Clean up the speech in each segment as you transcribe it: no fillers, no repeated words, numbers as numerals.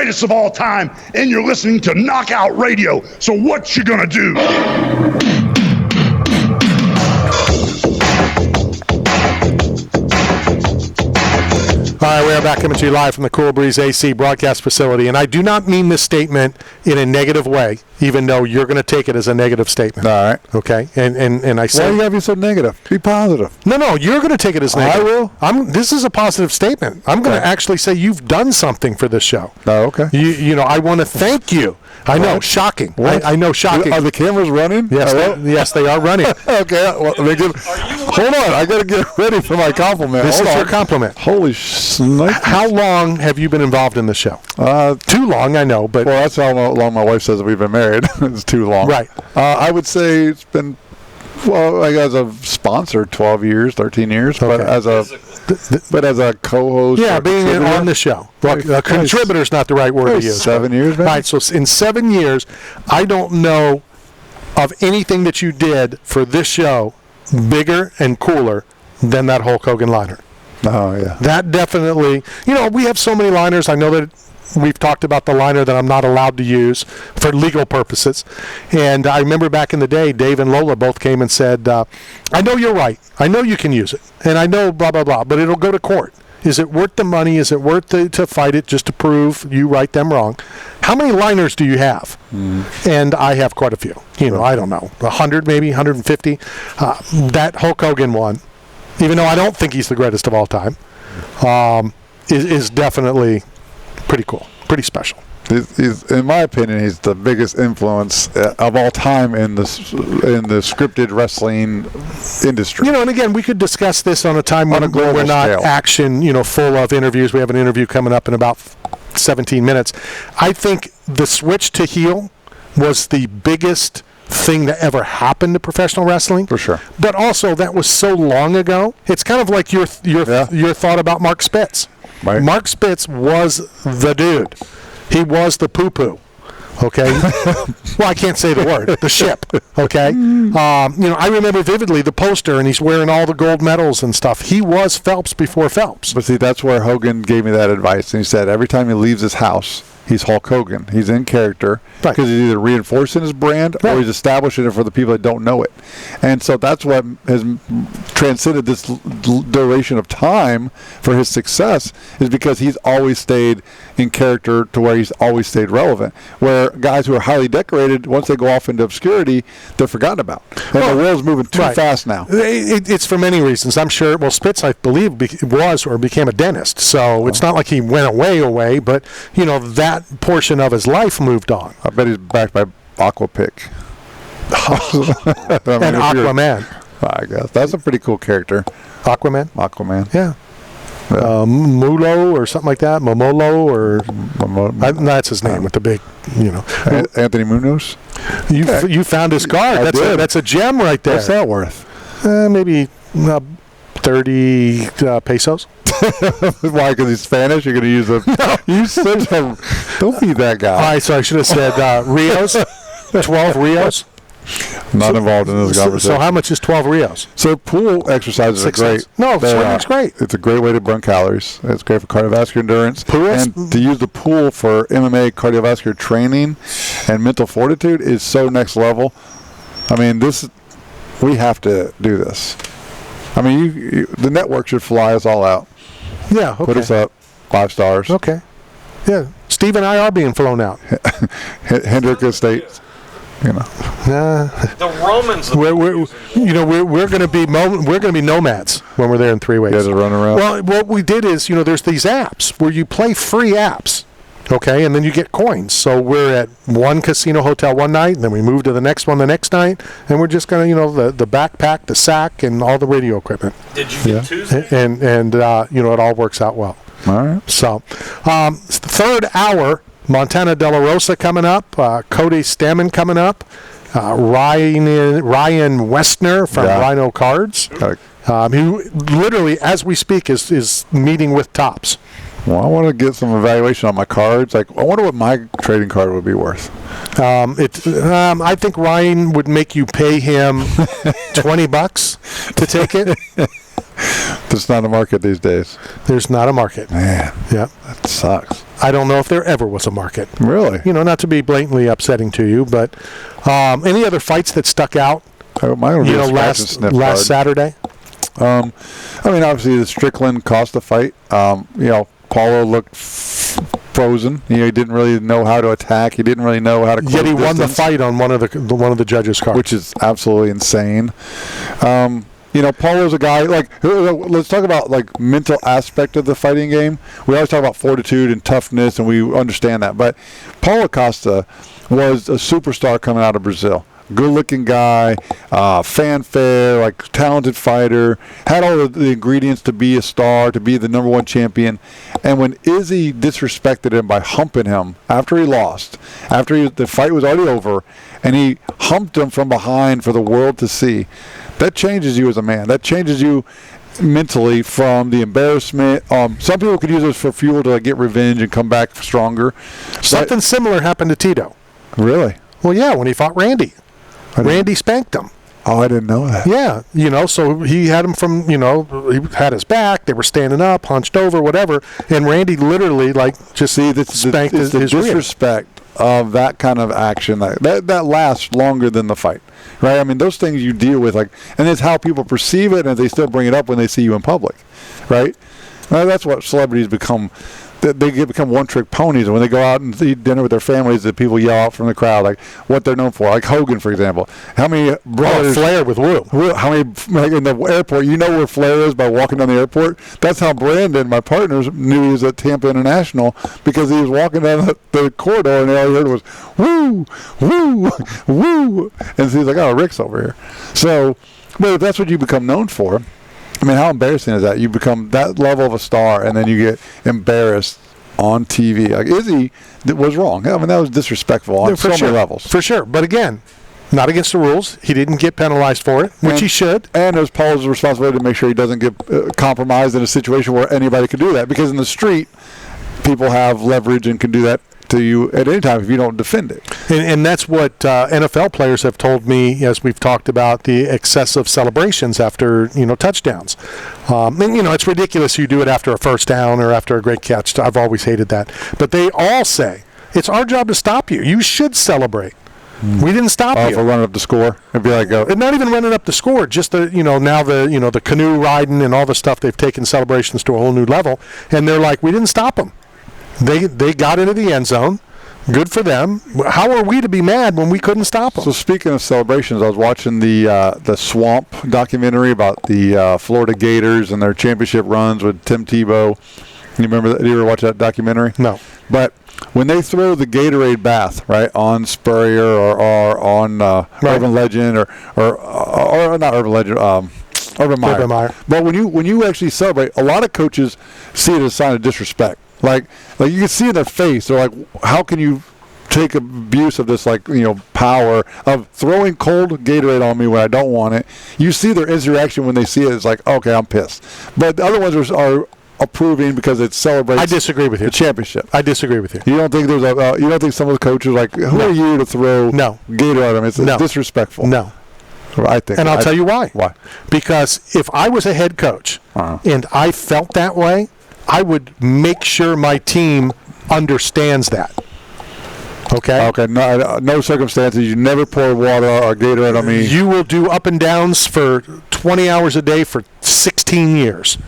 greatest of all time, and you're listening to Knockout Radio. So what you gonna do? All right, we are back coming to you live from the Cool Breeze AC broadcast facility, and I do not mean this statement in a negative way, even though you're going to take it as a negative statement. All right. Okay? And I say... Why do you have to be so negative? Be positive. No, you're going to take it as negative. I will. This is a positive statement. I'm going to actually say you've done something for this show. Oh, okay. You know, I want to thank you. I know, shocking. I know, shocking. Are the cameras running? Yes, they are running. Okay. Well, hold on. I got to get ready for my compliment. This is your compliment. Holy snipe. How long have you been involved in the show? Too long, I know, but... Well, that's how long my wife says that we've been married. It's too long. Right. I would say it's been, well, like as a sponsor, 12 years, 13 years, okay. but as a co-host. Yeah, being on the show. Well, contributor is not the right word to use. 7 years, maybe? All right, so in 7 years, I don't know of anything that you did for this show bigger and cooler than that Hulk Hogan liner. Oh, yeah. That definitely, you know, we have so many liners. I know that we've talked about the liner that I'm not allowed to use for legal purposes. And I remember back in the day, Dave and Lola both came and said, I know you're right. I know you can use it. And I know blah, blah, blah, but it'll go to court. Is it worth the money? Is it worth to fight it just to prove you right them wrong? How many liners do you have? And I have quite a few. You know, I don't know, 100 maybe, 150. That Hulk Hogan one, even though I don't think he's the greatest of all time, is definitely pretty cool, pretty special. He's, in my opinion, he's the biggest influence of all time in the scripted wrestling industry. You know, and again, we could discuss this on a time when we're not scale. Action, you know, full of interviews. We have an interview coming up in about 17 minutes. I think the switch to heel was the biggest thing that ever happened to professional wrestling. For sure. But also, that was so long ago. It's kind of like your thought about Mark Spitz. Right. Mark Spitz was the dude. He was the poo-poo. Okay? Well, I can't say the word. The ship. Okay? You know, I remember vividly the poster, and he's wearing all the gold medals and stuff. He was Phelps before Phelps. But see, that's where Hogan gave me that advice. And he said every time he leaves his house, he's Hulk Hogan. He's in character because he's either reinforcing his brand or he's establishing it for the people that don't know it. And so that's what has transcended this duration of time for his success, is because he's always stayed in character to where he's always stayed relevant. Where guys who are highly decorated, once they go off into obscurity, they're forgotten about. And the world's moving too fast now. It's for many reasons. I'm sure, well, Spitz, I believe, was or became a dentist. So it's not like he went away, but, you know, that portion of his life moved on. I bet he's backed by Aquapic. And Aquaman. I guess. That's a pretty cool character. Aquaman? Yeah. Mulo or something like that. Momolo or... that's his name with the big, you know. Anthony Munoz? You found his card. That's a gem right there. What's that worth? Maybe 30 pesos. Why? Because he's Spanish? You're going to use a... No. You said don't be that guy. All right, so I should have said Rios. 12 Rios. Not involved in this conversation. So how much is 12 Rios? So pool exercises are great. No, swimming's great. It's a great way to burn calories. It's great for cardiovascular endurance. And to use the pool for MMA cardiovascular training and mental fortitude is so next level. I mean, we have to do this. I mean, the network should fly us all out. Yeah, okay. Put us up 5 stars. Okay. Yeah. Steve and I are being flown out. Hendrick Estate. You know. The Romans. We're going to be nomads when we're there in 3 weeks. You guys are running around. Well, what we did is, you know, there's these apps where you play free apps, okay, and then you get coins. So we're at one casino hotel one night, and then we move to the next one the next night, and we're just going to, you know, the backpack, the sack, and all the radio equipment. Did you get Tuesday? And you know, it all works out well. All right. So, third hour. Montana De La Rosa coming up, Cody Stammen coming up, Ryan Westner from Rhino Cards, who literally, as we speak, is meeting with Tops. Well, I want to get some evaluation on my cards. Like, I wonder what my trading card would be worth. I think Ryan would make you pay him $20 to take it. There's not a market these days. There's not a market. Man, Yeah. that sucks. I don't know if there ever was a market. Really? Not to be blatantly upsetting to you, but any other fights that stuck out? Mine would be a scratch and sniff last card. Saturday. I mean, obviously, the Strickland cost a fight. Paulo looked frozen. He didn't really know how to attack. He didn't really know how to. Yet he won the distance, fight on one of the judges' cards, which is absolutely insane. Paulo's a guy, let's talk about, mental aspect of the fighting game. We always talk about fortitude and toughness, and we understand that. But Paulo Costa was a superstar coming out of Brazil. Good-looking guy, fanfare, talented fighter, had all of the ingredients to be a star, to be the number one champion. And when Izzy disrespected him by humping him after he lost, the fight was already over, and he humped him from behind for the world to see, that changes you as a man. That changes you mentally from the embarrassment. Some people could use this for fuel to get revenge and come back stronger. Something similar happened to Tito. Really? Well, yeah, when he fought Randy. Randy spanked him. Oh, I didn't know that. Yeah, so he had him from, he had his back. They were standing up, hunched over, whatever. And Randy literally, just spanked his rear. Disrespect of that kind of action. That lasts longer than the fight, right? I mean, those things you deal with, and it's how people perceive it, and they still bring it up when they see you in public, right? Now, that's what celebrities become. They become one-trick ponies, and when they go out and eat dinner with their families, the people yell out from the crowd, what they're known for. Like Hogan, for example. How many brothers... Flair with Wu. How many... in the airport, you know where Flair is by walking down the airport? That's how Brandon, my partner, knew he was at Tampa International, because he was walking down the corridor, and all he heard was, woo, woo, woo. And so he's like, oh, Rick's over here. So, but if that's what you become known for... I mean, how embarrassing is that? You become that level of a star, and then you get embarrassed on TV. Izzy was wrong. I mean, that was disrespectful on so many levels. For sure. But again, not against the rules. He didn't get penalized for it, which he should. And it was Paul's responsibility to make sure he doesn't get compromised in a situation where anybody could do that. Because in the street, people have leverage and can do that to you at any time if you don't defend it. And that's what NFL players have told me as we've talked about the excessive celebrations after, touchdowns. And, it's ridiculous you do it after a first down or after a great catch. I've always hated that. But they all say, it's our job to stop you. You should celebrate. We didn't stop you. For running up the score. It'd be and not even running up the score, just the the canoe riding and all the stuff. They've taken celebrations to a whole new level. And they're like, we didn't stop them. They got into the end zone. Good for them. How are we to be mad when we couldn't stop them? So speaking of celebrations, I was watching the Swamp documentary about the Florida Gators and their championship runs with Tim Tebow. You remember that? You ever watch that documentary? No. But when they throw the Gatorade bath, right, on Spurrier or on Urban Legend or not Urban Legend, Urban Meyer. But when you actually celebrate, a lot of coaches see it as a sign of disrespect. Like you can see in their face, they're like, how can you take abuse of this, power of throwing cold Gatorade on me when I don't want it? You see their reaction when they see it. It's like, okay, I'm pissed. But the other ones are approving because it celebrates. I disagree with you. The championship. I disagree with you. You don't think you don't think some of the coaches who are you to throw Gatorade on them? It's disrespectful. No. I think. And I'll tell you why. Why? Because if I was a head coach and I felt that way, I would make sure my team understands that. Okay? Okay, no circumstances. You never pour water or Gatorade on me. You will do up and downs for 20 hours a day for 16 years.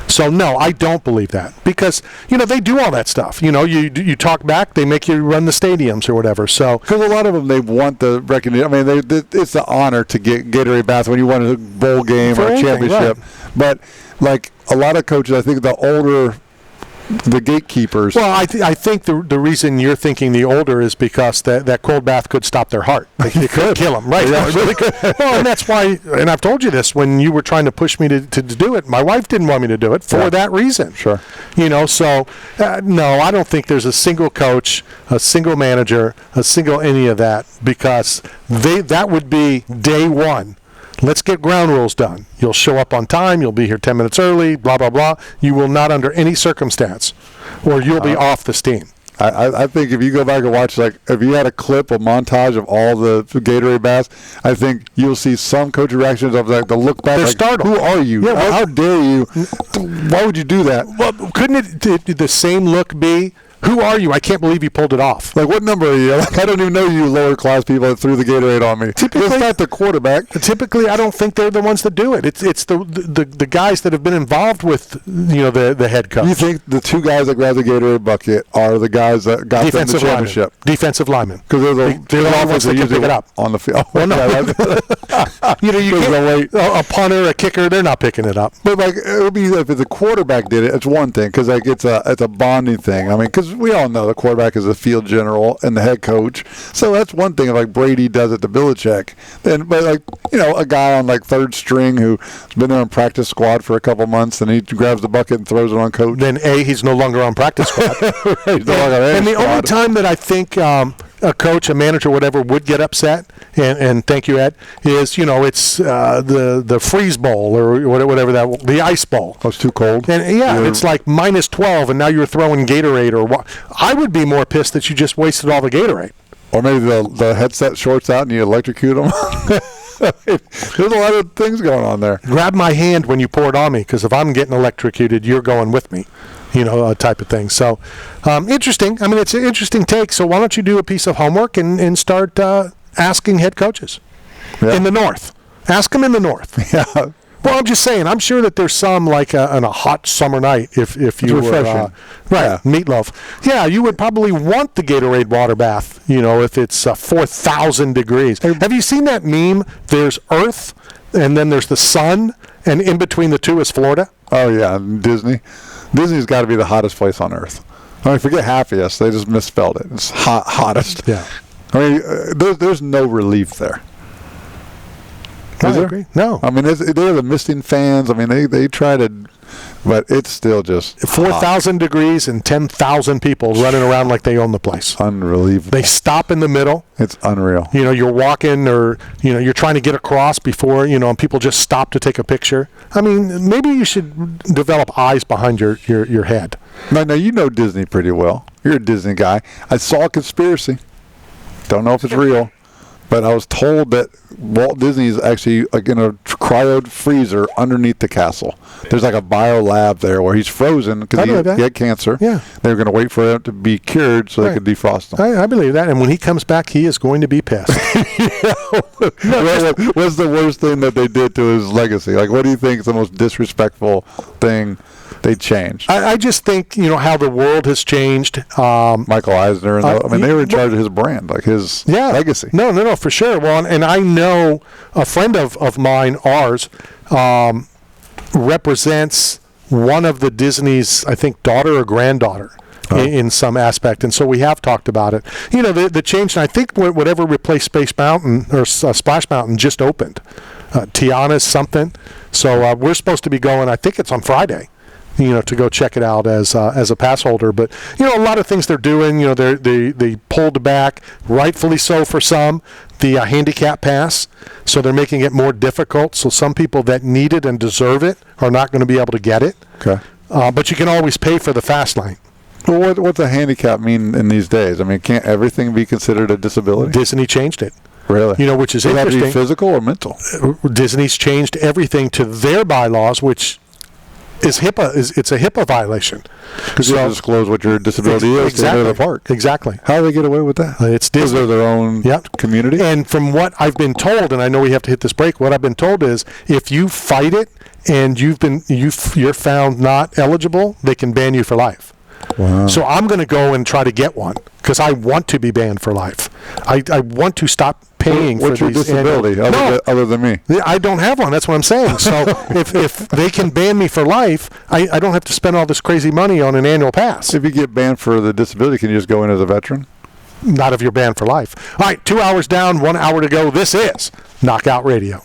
So, no, I don't believe that. Because, they do all that stuff. You talk back, they make you run the stadiums or whatever. So, because a lot of them, they want the recognition. I mean, it's the honor to get Gatorade bath when you win a bowl game or a championship. Right. But, a lot of coaches, I think the gatekeepers. Well, I think the reason you're thinking the older is because that cold bath could stop their heart. It could kill them, right? Yeah, it really could. Well, and that's why, and I've told you this, when you were trying to push me to do it, my wife didn't want me to do it for that reason. Sure. So, no, I don't think there's a single coach, a single manager, a single any of that, because that would be day one. let's get ground rules done. You'll show up on time. You'll be here 10 minutes early, blah, blah, blah. You will not under any circumstance, or you'll be off the team. I think if you go back and watch, like, if you had a montage of all the Gatorade baths, I think you'll see some coach reactions of, like, the look back. They're like, startled. Who are you? Yeah, how dare you? Why would you do that? Well, couldn't it the same look be, who are you? I can't believe you pulled it off. Like, what number are you? Like, I don't even know you lower class people that threw the Gatorade on me. Typically, it's not the quarterback. Typically, I don't think they're the ones that do it. It's the guys that have been involved with, the head coach. You think the two guys that grabbed the Gatorade bucket are the guys that got them the championship? Defensive linemen. Because they're the ones that can pick it up on the field. Well, no. you can't, a punter, a kicker, they're not picking it up. But, like, it would be if the quarterback did it, it's one thing, because, like, it's a bonding thing. I mean, because we all know the quarterback is the field general and the head coach, so that's one thing. If, like, Brady does it to Belichick, but, like, a guy on, like, third string who's been there on practice squad for a couple months, and he grabs the bucket and throws it on coach. Then he's no longer on practice squad. And the only time that I think a coach, a manager, whatever, would get upset, and thank you, Ed, is, it's the freeze bowl or whatever the ice bowl. Oh, it's too cold. And it's like minus 12, and now you're throwing Gatorade or what? I would be more pissed that you just wasted all the Gatorade. Or maybe the headset shorts out and you electrocute them. There's a lot of things going on there. Grab my hand when you pour it on me, because if I'm getting electrocuted, you're going with me. Type of thing. So, interesting. I mean, it's an interesting take. So why don't you do a piece of homework and start asking head coaches in the North. Ask them in the North. Yeah. Well, I'm just saying. I'm sure that there's some, like on a hot summer night, if you were meatloaf. Yeah, you would probably want the Gatorade water bath. If it's 4,000 degrees. Have you seen that meme? There's Earth, and then there's the sun, and in between the two is Florida. Oh yeah, Disney. Disney's got to be the hottest place on earth. I mean, forget happiest. They just misspelled it. It's hottest. Yeah. I mean, there's no relief there. I agree. No. I mean, they're the misting fans. I mean, they try to, but it's still just 4,000 degrees and 10,000 people running around like they own the place. Unbelievable. They stop in the middle. It's unreal. You're walking, or you're trying to get across before, and people just stop to take a picture. I mean, maybe you should develop eyes behind your head. Now you know Disney pretty well. You're a Disney guy. I saw a conspiracy. Don't know if it's real. But I was told that Walt Disney is actually, like, in a cryo freezer underneath the castle. There's like a bio lab there where he's frozen because he had cancer. Yeah. They were going to wait for him to be cured so they could defrost him. I believe that. And when he comes back, he is going to be pissed. What's the worst thing that they did to his legacy? Like, what do you think is the most disrespectful thing they changed? I just think, how the world has changed. Michael Eisner, they were in charge of his brand, like his legacy. No, for sure. Well, and I know a friend of mine, ours, represents one of the Disney's, I think, daughter or granddaughter in some aspect. And so we have talked about it. The change, and I think whatever replaced Space Mountain or Splash Mountain just opened. Tiana's something. So we're supposed to be going, I think it's on Friday. To go check it out as a pass holder. But, a lot of things they're doing, they pulled back, rightfully so for some, the handicap pass. So they're making it more difficult. So some people that need it and deserve it are not going to be able to get it. Okay. But you can always pay for the fast lane. Well, what's a handicap mean in these days? I mean, can't everything be considered a disability? Disney changed it. Really? Which is Would interesting. That be physical or mental? Disney's changed everything to their bylaws, which is HIPAA. It's a HIPAA violation. Because you have to disclose what your disability is to enter the park. Exactly. How do they get away with that? It's Disney. They're their own community? And from what I've been told, and I know we have to hit this break, what I've been told is if you fight it and you're found not eligible, they can ban you for life. Wow. So I'm going to go and try to get one because I want to be banned for life. I want to stop paying for these. What's your disability other than me? I don't have one. That's what I'm saying. So if they can ban me for life, I don't have to spend all this crazy money on an annual pass. If you get banned for the disability, can you just go in as a veteran? Not if you're banned for life. All right, 2 hours down, 1 hour to go. This is Knockout Radio.